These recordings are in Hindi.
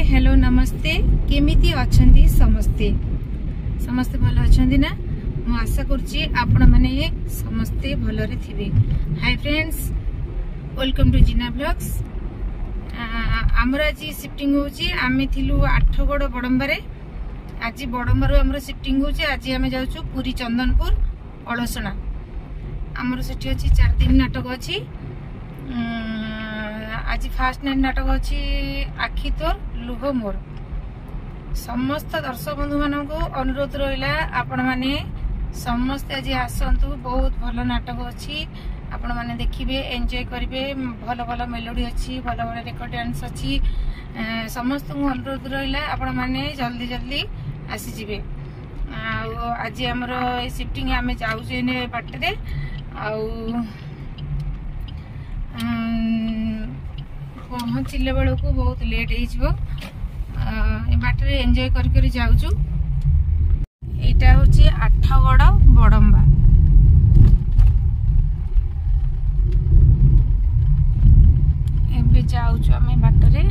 हेलो नमस्ते केमिति अछंती समस्ते समस्ते भल अछंती ना मु आशा करछि आपण माने समस्ते भलरे थिबे। Hi friends, welcome to Jina blogs. आमर आज शिफ्टिंग होची। आमे थिलु आठगड़ बड़ंबारे, आज बड़ंबार आमर शिफ्टिंग होची। आज आमे जाउछु पुरी चंदनपुर अलसना। आमर सेठी अछि 4 दिन नाटक अछि। आज फास्ट नाइट नाटक अच्छी आखि तोर लुह मोर। समस्त दर्शक बंधु मान को अनुरोध रहा आपण मैंने समस्ते आज आसतु। बहुत भल नाटक अच्छी, आपण मैंने देखिए, एंजॉय करेंगे। भल भल मेलोडी अच्छी, भल भल रेकर्ड डांस अच्छी। समस्त को अनुरोध रहा आपण मैंने जल्दी जल्दी आसीजे। आज आमर शिफ्टिंग आम जाऊे बाटे पहुँचले बेलू बहुत लेट हो बाटे एंजॉय कर जाऊँ। यहाँ हूँ आठगड़ बड़ंबा। एबे जाऊँ आम बाटरे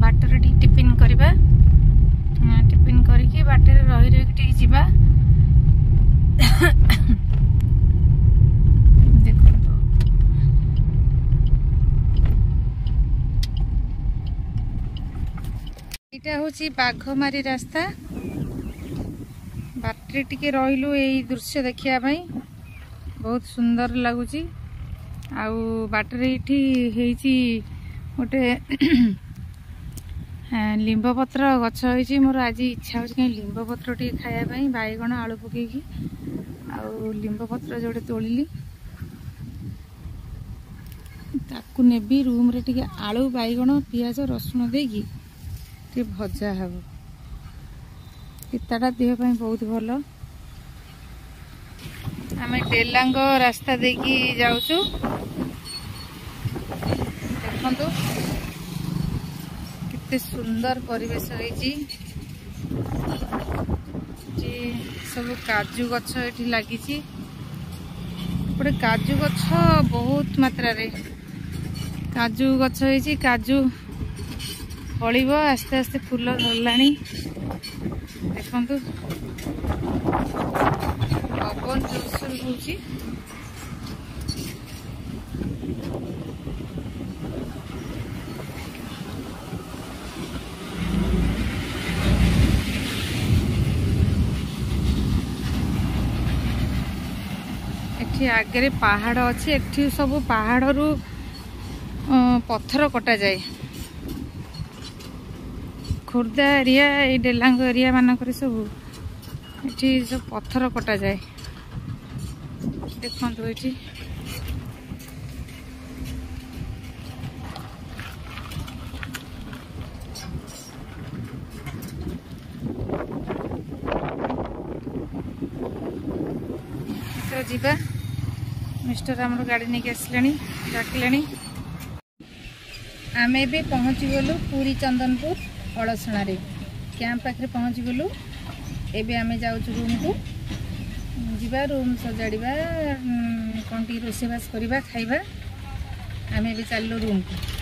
बाटर टिफिन करवा। टिफिन करके बाटे रही रही जावा। इटा हूँ बाघमारी रास्ता। बाटरे टिके रहिलु यही दृश्य देखिया भाई, बहुत सुंदर लगुच। बाटरे ये गोटे लिंब पत्र गछ होती। मोर आज इच्छा हो लिंब पत्र टे खायापाई, बैगण आलू पकईकी लिंब पत्र जोड़े तोलिली ताकू नेबी। रूम रे टिके आलू बैगण पियाज रसुण देकी टे भजा हब। पिताटा देह पाई बहुत भल। आम डेलांग रास्ता देकी जाऊचु। देखंतु कितने सुंदर परिवेश होईची। सब काजू गछ एठी लागिची। गोटे काजू गछ बहुत मात्रा रे काजू गछ होईची। काजू फलिब, आस्ते आस्ते फूल धरलानी। देखंतु पवन जोरसोर होची। एठी आगे पहाड़ अच्छे। एठी सब पहाड़ रु पत्थर कटा जाए। खोर्धा एरिया, ये डेलांग एरिया मानक सब ये सब पत्थर कटा जाए। देखो ये तो जीवा। मिस्टर आमर गाड़ी नहीं आसला डाकिले। आम ए पहुँची गलु पुरी चंदनपुर अलसना रे कैंप पाखे पहुँची गलु। एबे आमे जाउछु रूम को जीवा। रूम सजाड़िबा, कौन टी रोसेबास करवा खाइबा। आमे भी चललो रूम को।